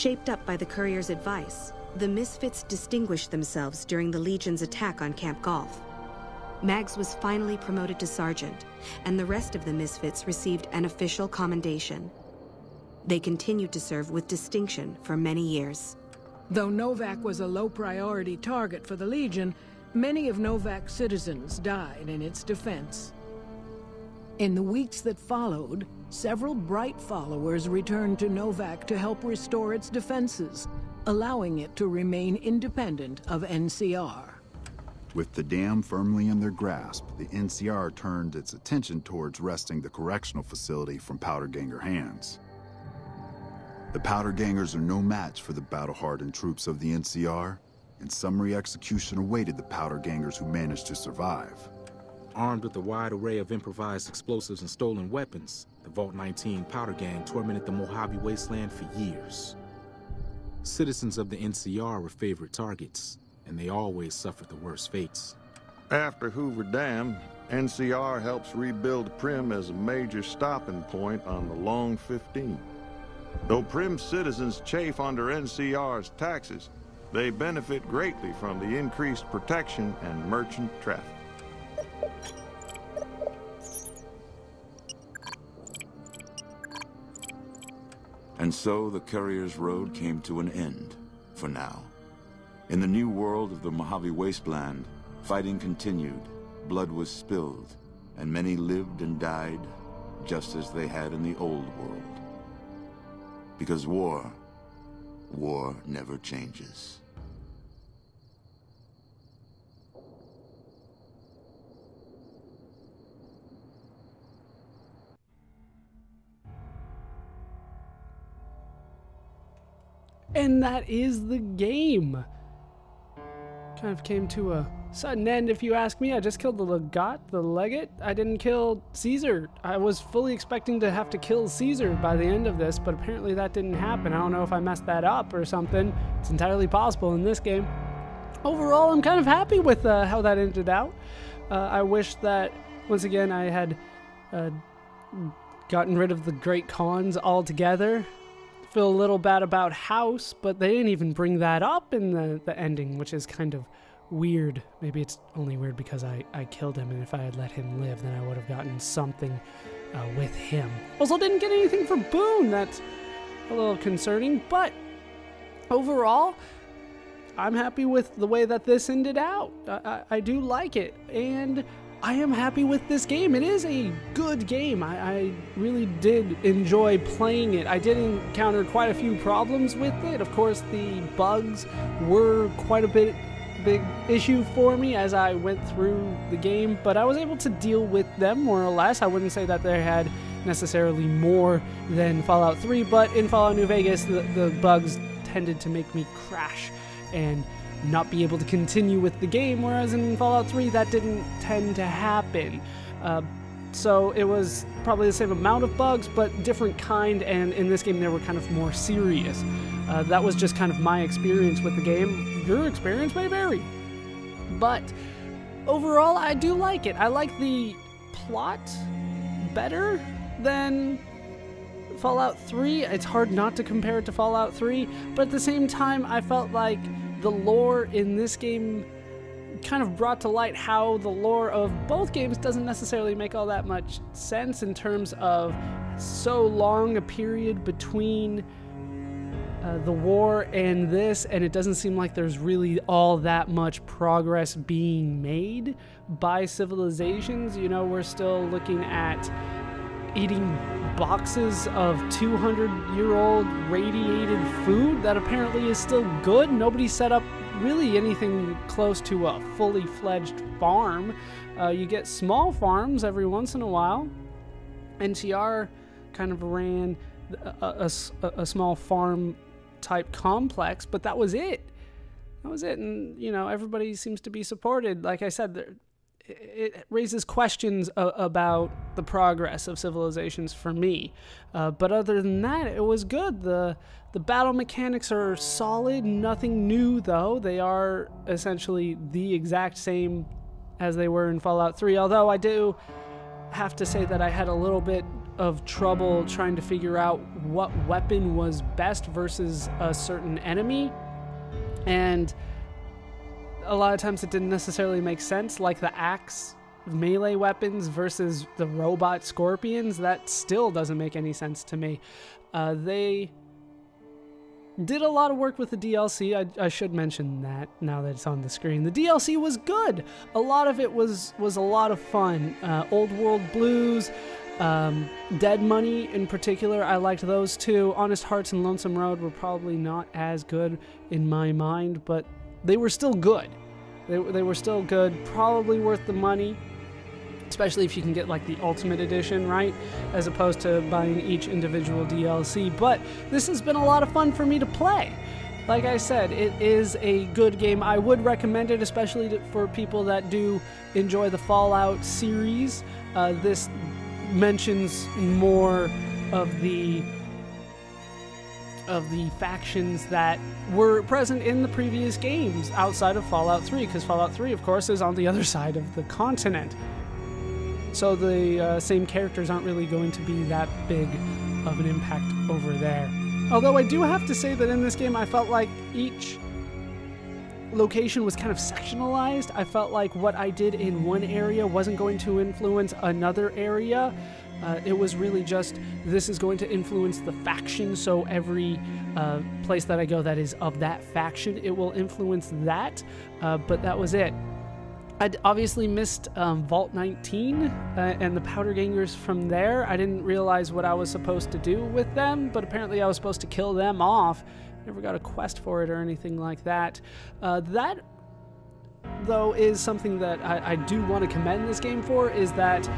Shaped up by the Courier's advice, the Misfits distinguished themselves during the Legion's attack on Camp Golf. Mags was finally promoted to sergeant, and the rest of the Misfits received an official commendation. They continued to serve with distinction for many years. Though Novak was a low-priority target for the Legion, many of Novak's citizens died in its defense. In the weeks that followed, several Bright followers returned to Novak to help restore its defenses, allowing it to remain independent of NCR. With the dam firmly in their grasp, the NCR turned its attention towards wresting the correctional facility from Powderganger hands. The Powdergangers are no match for the battle-hardened troops of the NCR, and summary execution awaited the Powdergangers who managed to survive. Armed with a wide array of improvised explosives and stolen weapons, the Vault 19 Powder Gang tormented the Mojave Wasteland for years. Citizens of the NCR were favorite targets, and they always suffered the worst fates. After Hoover Dam, NCR helps rebuild Primm as a major stopping point on the Long 15. Though Primm citizens chafe under NCR's taxes, they benefit greatly from the increased protection and merchant traffic. And so the Courier's road came to an end, for now. In the new world of the Mojave Wasteland, fighting continued, blood was spilled, and many lived and died just as they had in the old world. Because war never changes. And that is the game. Kind of came to a sudden end, if you ask me. I just killed the Legate. I didn't kill Caesar. I was fully expecting to have to kill Caesar by the end of this, but apparently that didn't happen. I don't know if I messed that up or something. It's entirely possible in this game. Overall, I'm kind of happy with how that ended out. I wish that, once again, I had gotten rid of the Great Khans altogether. Feel a little bad about House, but they didn't even bring that up in the ending, which is kind of weird. Maybe it's only weird because I killed him, and if I had let him live, then I would have gotten something with him. Also, didn't get anything for Boone. That's a little concerning, but overall, I'm happy with the way that this ended out. I do like it, and I am happy with this game. It is a good game. I really did enjoy playing it. I did encounter quite a few problems with it. Of course, the bugs were quite a big issue for me as I went through the game, but I was able to deal with them more or less. I wouldn't say that they had necessarily more than Fallout 3, but in Fallout New Vegas, the bugs tended to make me crash and not be able to continue with the game, whereas in Fallout 3 that didn't tend to happen. So it was probably the same amount of bugs, but different kind, and in this game they were kind of more serious. That was just kind of my experience with the game. Your experience may vary. But overall, I do like it. I like the plot better than Fallout 3. It's hard not to compare it to Fallout 3, but at the same time, I felt like the lore in this game kind of brought to light how the lore of both games doesn't necessarily make all that much sense in terms of so long a period between the war and this, and it doesn't seem like there's really all that much progress being made by civilizations. You know, we're still looking at eating boxes of 200-year-old radiated food that apparently is still good. Nobody set up really anything close to a fully fledged farm. You get small farms every once in a while. NCR kind of ran a small farm type complex, but that was it. And you know, everybody seems to be supported. Like I said, it raises questions about the progress of civilizations for me, but other than that, it was good. The battle mechanics are solid, nothing new though. They are essentially the exact same as they were in Fallout 3, although I do have to say that I had a little bit of trouble trying to figure out what weapon was best versus a certain enemy. And a lot of times it didn't necessarily make sense, like the axe melee weapons versus the robot scorpions. That still doesn't make any sense to me. They did a lot of work with the DLC. I should mention that now that it's on the screen. The DLC was good. A lot of it was a lot of fun. Old World Blues, Dead Money in particular, I liked those two. Honest Hearts and Lonesome Road were probably not as good in my mind, but they were still good. They were still good, probably worth the money, especially if you can get like the Ultimate Edition, right? As opposed to buying each individual DLC. But this has been a lot of fun for me to play. Like I said, it is a good game. I would recommend it, especially for people that do enjoy the Fallout series. This mentions more of the factions that were present in the previous games outside of Fallout 3, because Fallout 3, of course, is on the other side of the continent. So the same characters aren't really going to be that big of an impact over there. Although I do have to say that in this game I felt like each location was kind of sectionalized. I felt like what I did in one area wasn't going to influence another area. It was really just, this is going to influence the faction, so every place that I go that is of that faction, it will influence that, but that was it. I'd obviously missed Vault 19 and the Powder Gangers from there. I didn't realize what I was supposed to do with them, but apparently I was supposed to kill them off. Never got a quest for it or anything like that. That, though, is something that I do want to commend this game for, is that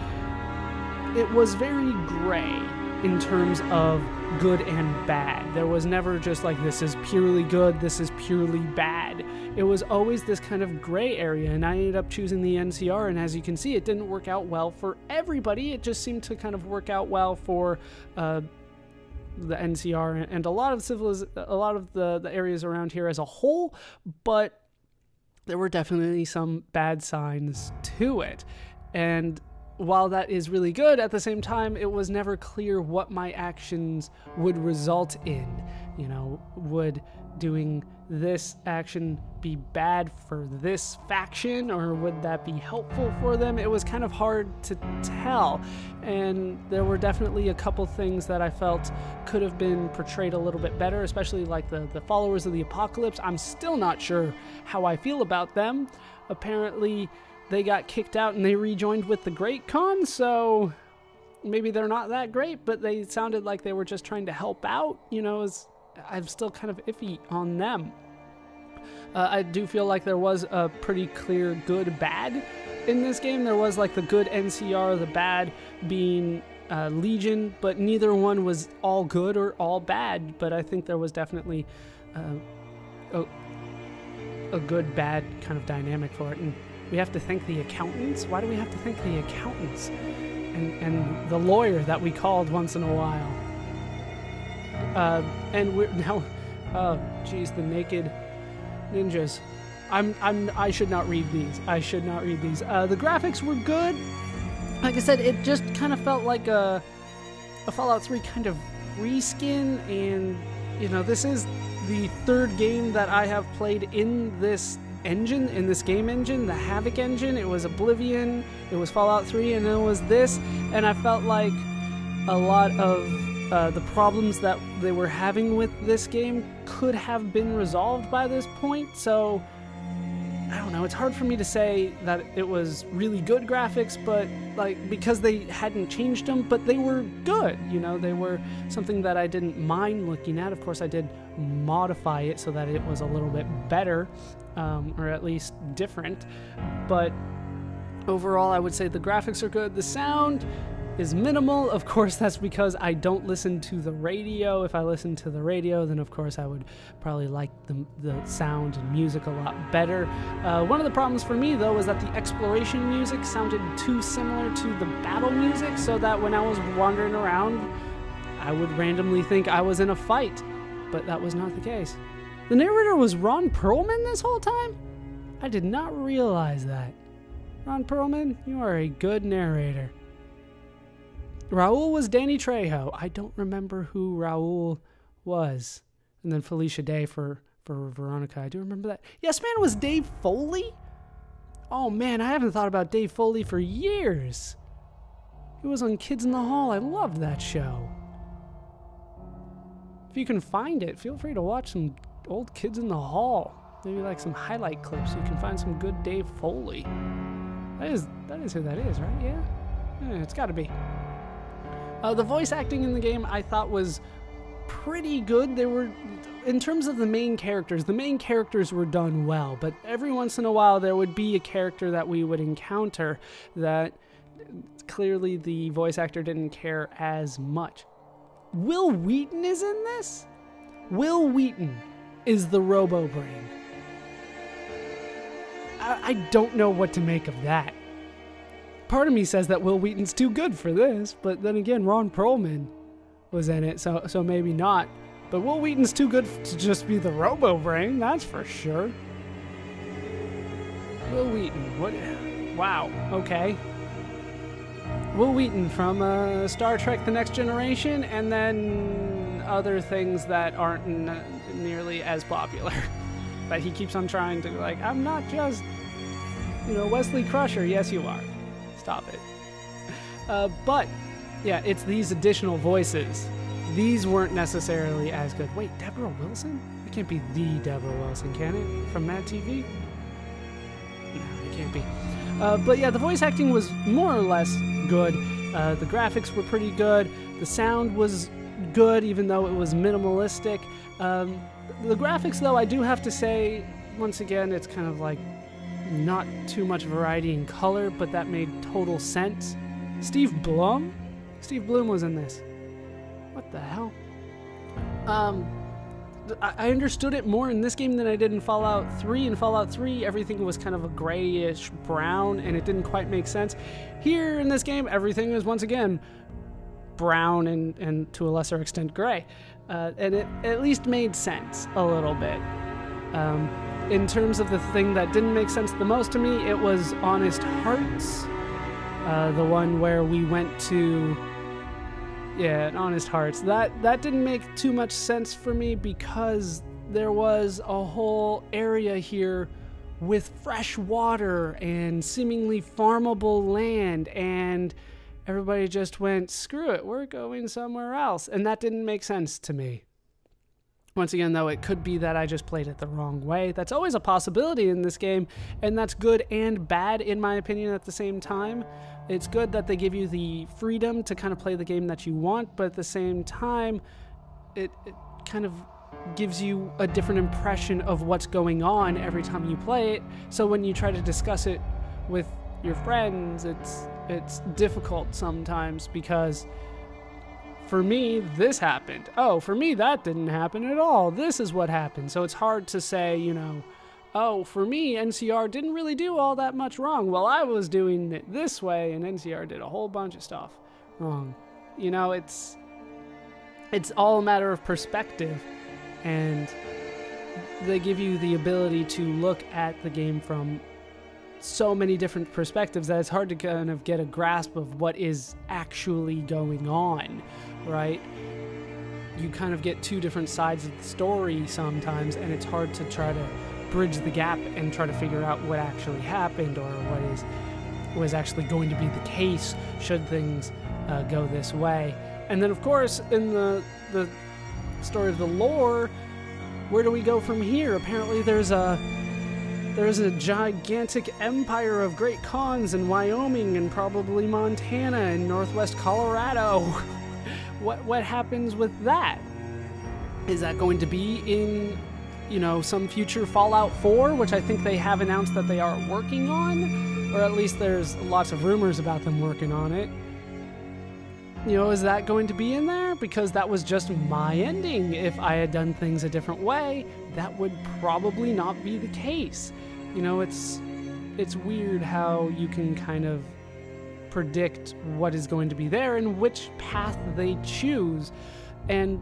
it was very gray in terms of good and bad. There was never just like, this is purely good, this is purely bad. It was always this kind of gray area, and I ended up choosing the NCR, and as you can see, it didn't work out well for everybody. It just seemed to kind of work out well for the NCR and a lot of the areas around here as a whole, but there were definitely some bad signs to it. And while that is really good, at the same time, it was never clear what my actions would result in. You know, would doing this action be bad for this faction, or would that be helpful for them? It was kind of hard to tell, and there were definitely a couple things that I felt could have been portrayed a little bit better, especially like the followers of the Apocalypse. I'm still not sure how I feel about them. Apparently they got kicked out and they rejoined with the Great Khan, so maybe they're not that great, but they sounded like they were just trying to help out. You know, I'm still kind of iffy on them. I do feel like there was a pretty clear good-bad in this game. There was like the good NCR, the bad being Legion, but neither one was all good or all bad. But I think there was definitely a good-bad kind of dynamic for it. And we have to thank the accountants. Why do we have to thank the accountants? And the lawyer that we called once in a while. And we're now, oh geez, the naked ninjas. I should not read these. I should not read these. The graphics were good. Like I said, it just kind of felt like a Fallout 3 kind of reskin, and you know, this is the third game that I have played in this engine, in this game engine, the Havoc engine. It was Oblivion, it was Fallout 3, and then it was this, and I felt like a lot of the problems that they were having with this game could have been resolved by this point. So I don't know, it's hard for me to say that it was really good graphics, but like, because they hadn't changed them, but they were good, you know, they were something that I didn't mind looking at. Of course, I did modify it so that it was a little bit better, or at least different, but overall I would say the graphics are good. The sound is minimal. Of course, that's because I don't listen to the radio. If I listened to the radio, then of course I would probably like the sound and music a lot better. One of the problems for me, though, was that the exploration music sounded too similar to the battle music, so that when I was wandering around, I would randomly think I was in a fight, but that was not the case. The narrator was Ron Perlman this whole time? I did not realize that. Ron Perlman, you are a good narrator. Raul was Danny Trejo. I don't remember who Raul was. And then Felicia Day for Veronica. I do remember that. Yes Man was Dave Foley? Oh man, I haven't thought about Dave Foley for years. He was on Kids in the Hall. I loved that show. If you can find it, feel free to watch some old Kids in the Hall. Maybe like some highlight clips so you can find some good Dave Foley. That is who that is, right? Yeah, it's got to be. The voice acting in the game I thought was pretty good. They were, in terms of the main characters were done well, but every once in a while there would be a character that we would encounter that clearly the voice actor didn't care as much. Will Wheaton is in this? Will Wheaton is the Robo-Brain. I don't know what to make of that. Part of me says that Will Wheaton's too good for this, but then again, Ron Perlman was in it, so maybe not. But Will Wheaton's too good to just be the Robo-Brain, that's for sure. Will Wheaton, what? Wow, okay. Will Wheaton from Star Trek The Next Generation, and then other things that aren't nearly as popular. But he keeps on trying to, like, I'm not just, Wesley Crusher. Yes, you are. Stop it. But, yeah, it's these additional voices. These weren't necessarily as good. Wait, Deborah Wilson? It can't be the Deborah Wilson, can it? From Mad TV? No, it can't be. But yeah, the voice acting was more or less good. The graphics were pretty good. The sound was good, even though it was minimalistic. The graphics, though, I do have to say, once again, it's kind of like not too much variety in color, but that made total sense. Steve Blum? Steve Blum was in this. What the hell? I understood it more in this game than I did in Fallout 3. In Fallout 3, everything was kind of a grayish brown, and it didn't quite make sense. Here in this game, everything is, once again, brown and to a lesser extent gray. And it at least made sense a little bit. In terms of the thing that didn't make sense the most to me, it was Honest Hearts. The one where we went to... Yeah, Honest Hearts. That didn't make too much sense for me because there was a whole area here with fresh water and seemingly farmable land, and everybody just went, screw it, we're going somewhere else. And that didn't make sense to me. Once again, though, it could be that I just played it the wrong way. That's always a possibility in this game, and that's good and bad, in my opinion, at the same time. It's good that they give you the freedom to kind of play the game that you want, but at the same time, it kind of gives you a different impression of what's going on every time you play it. So when you try to discuss it with your friends, it's difficult sometimes because for me, this happened. Oh, for me, that didn't happen at all. This is what happened. So it's hard to say, oh, for me, NCR didn't really do all that much wrong. Well, I was doing it this way, and NCR did a whole bunch of stuff wrong. It's all a matter of perspective, and they give you the ability to look at the game from so many different perspectives that it's hard to kind of get a grasp of what is actually going on, right? You kind of get two different sides of the story sometimes, and it's hard to try to bridge the gap and try to figure out what actually happened or what was actually going to be the case should things go this way. And then, of course, in the story of the lore, where do we go from here? Apparently there's a gigantic empire of great Khans in Wyoming and probably Montana and northwest Colorado. What happens with that? Is that going to be in, some future Fallout 4, which I think they have announced that they are working on? Or at least there's lots of rumors about them working on it. Is that going to be in there? Because that was just my ending. If I had done things a different way, that would probably not be the case. It's weird how you can kind of predict what is going to be there and which path they choose. And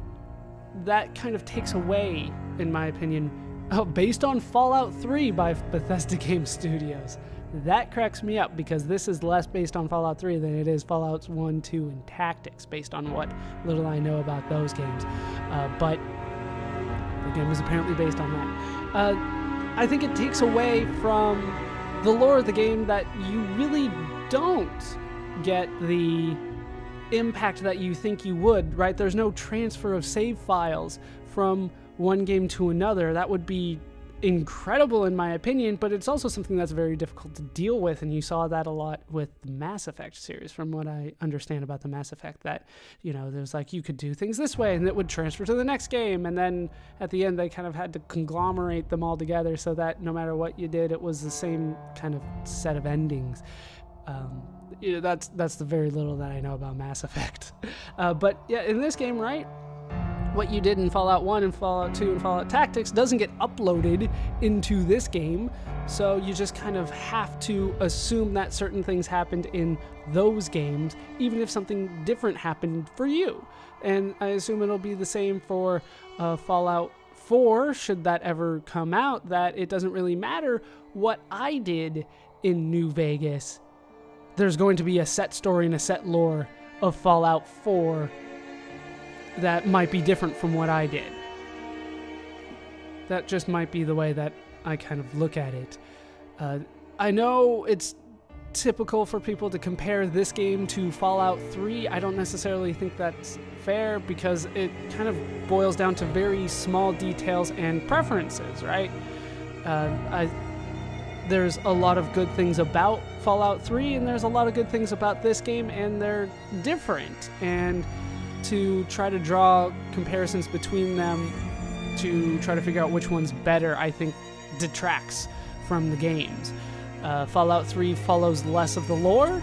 that kind of takes away, in my opinion, based on Fallout 3 by Bethesda Game Studios. That cracks me up because this is less based on Fallout 3 than it is Fallouts 1, 2, and Tactics, based on what little I know about those games. But the game is apparently based on that. I think it takes away from the lore of the game that you really don't get the impact that you think you would, right? There's no transfer of save files from one game to another. That would be incredible in my opinion, but it's also something that's very difficult to deal with, and you saw that a lot with the Mass Effect series, from what I understand about the Mass Effect, that, you know, there's like, you could do things this way and it would transfer to the next game, and then at the end they kind of had to conglomerate them all together so that no matter what you did, it was the same kind of set of endings. You know, that's the very little that I know about Mass Effect. But yeah, in this game, right, what you did in Fallout 1 and Fallout 2 and Fallout Tactics doesn't get uploaded into this game, so you just kind of have to assume that certain things happened in those games, even if something different happened for you. And I assume it'll be the same for Fallout 4, should that ever come out, that it doesn't really matter what I did in New Vegas. There's going to be a set story and a set lore of Fallout 4 that might be different from what I did. That just might be the way that I kind of look at it. I know it's typical for people to compare this game to Fallout 3. I don't necessarily think that's fair because it kind of boils down to very small details and preferences, right? There's a lot of good things about Fallout 3, and there's a lot of good things about this game, and they're different. And to try to draw comparisons between them to try to figure out which one's better, I think detracts from the games. Fallout 3 follows less of the lore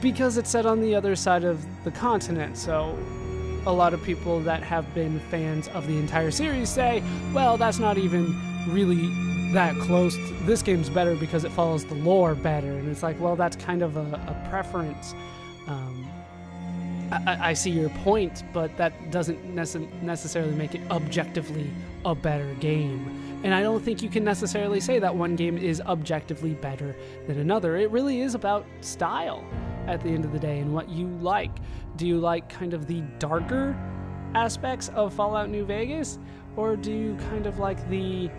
because it's set on the other side of the continent, so a lot of people that have been fans of the entire series say, well, that's not even really that close. This game's better because it follows the lore better. And it's like, well, that's kind of a preference. I see your point, but that doesn't necessarily make it objectively a better game. And I don't think you can necessarily say that one game is objectively better than another. It really is about style at the end of the day and what you like. Do you like kind of the darker aspects of Fallout New Vegas? Or do you kind of like the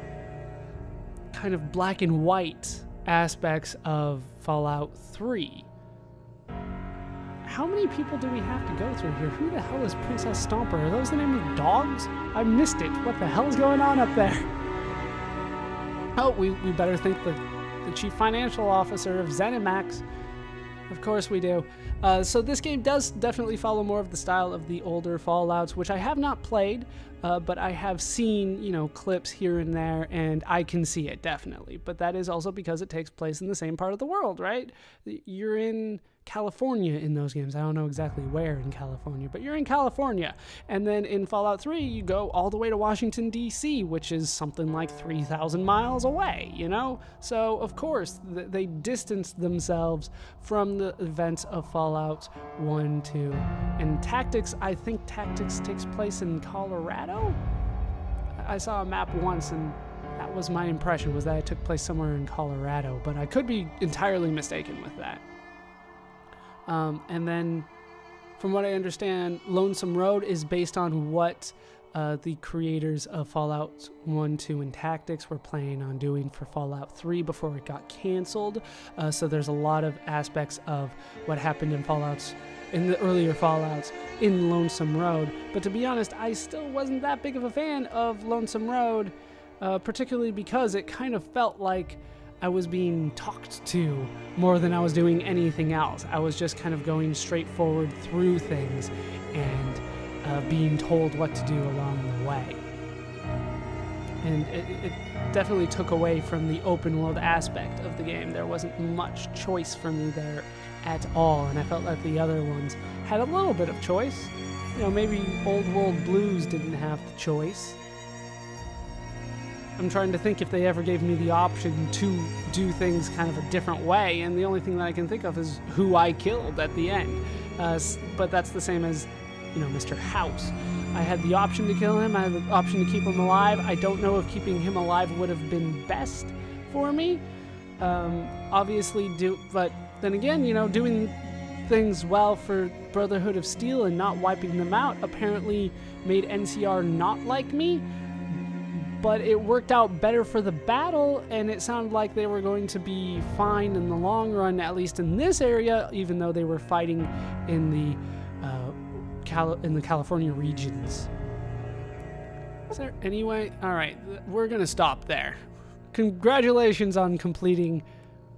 kind of black and white aspects of Fallout 3? How many people do we have to go through here? Who the hell is Princess Stomper? Are those the name of dogs? I missed it. What the hell is going on up there? Oh, we better thank the chief financial officer of ZeniMax. Of course we do. So this game does definitely follow more of the style of the older Fallouts, which I have not played, but I have seen, you know, clips here and there, and I can see it definitely. But that is also because it takes place in the same part of the world, right? You're in California in those games. I don't know exactly where in California, but you're in California. And then in Fallout 3, you go all the way to Washington, D.C., which is something like 3,000 miles away, you know? So, of course, they distanced themselves from the events of Fallout 1, 2, and Tactics. I think Tactics takes place in Colorado? I saw a map once, and that was my impression, was that it took place somewhere in Colorado, but I could be entirely mistaken with that. And then, from what I understand, Lonesome Road is based on what the creators of Fallout 1, 2, and Tactics were planning on doing for Fallout 3 before it got canceled. So there's a lot of aspects of what happened in the earlier Fallouts in Lonesome Road. But to be honest, I still wasn't that big of a fan of Lonesome Road, particularly because it kind of felt like I was being talked to more than I was doing anything else. I was just kind of going straight forward through things and being told what to do along the way. And it definitely took away from the open world aspect of the game. There wasn't much choice for me there at all, and I felt like the other ones had a little bit of choice. You know, maybe Old World Blues didn't have the choice. I'm trying to think if they ever gave me the option to do things kind of a different way, and the only thing that I can think of is who I killed at the end. But that's the same as, you know, Mr. House. I had the option to kill him, I had the option to keep him alive. I don't know if keeping him alive would have been best for me, obviously but then again, you know, doing things well for Brotherhood of Steel and not wiping them out apparently made NCR not like me, but it worked out better for the battle, and it sounded like they were going to be fine in the long run, at least in this area, even though they were fighting in the California regions. Is there any way? All right, we're gonna stop there. Congratulations on completing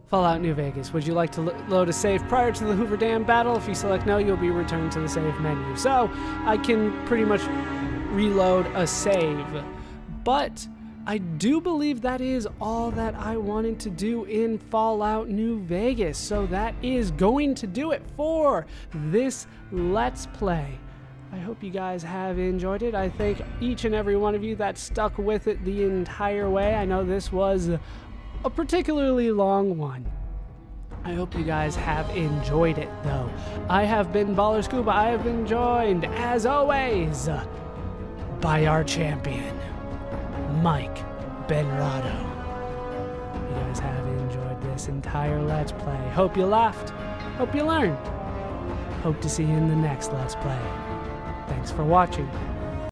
Fallout New Vegas. Would you like to load a save prior to the Hoover Dam battle? If you select no, you'll be returned to the save menu. So I can pretty much reload a save. But I do believe that is all that I wanted to do in Fallout New Vegas. So that is going to do it for this Let's Play. I hope you guys have enjoyed it. I thank each and every one of you that stuck with it the entire way. I know this was a particularly long one. I hope you guys have enjoyed it, though. I have been Baller Scuba. I have been joined, as always, by our champion, Mike Benrado. You guys have enjoyed this entire Let's Play. Hope you laughed. Hope you learned. Hope to see you in the next Let's Play. Thanks for watching.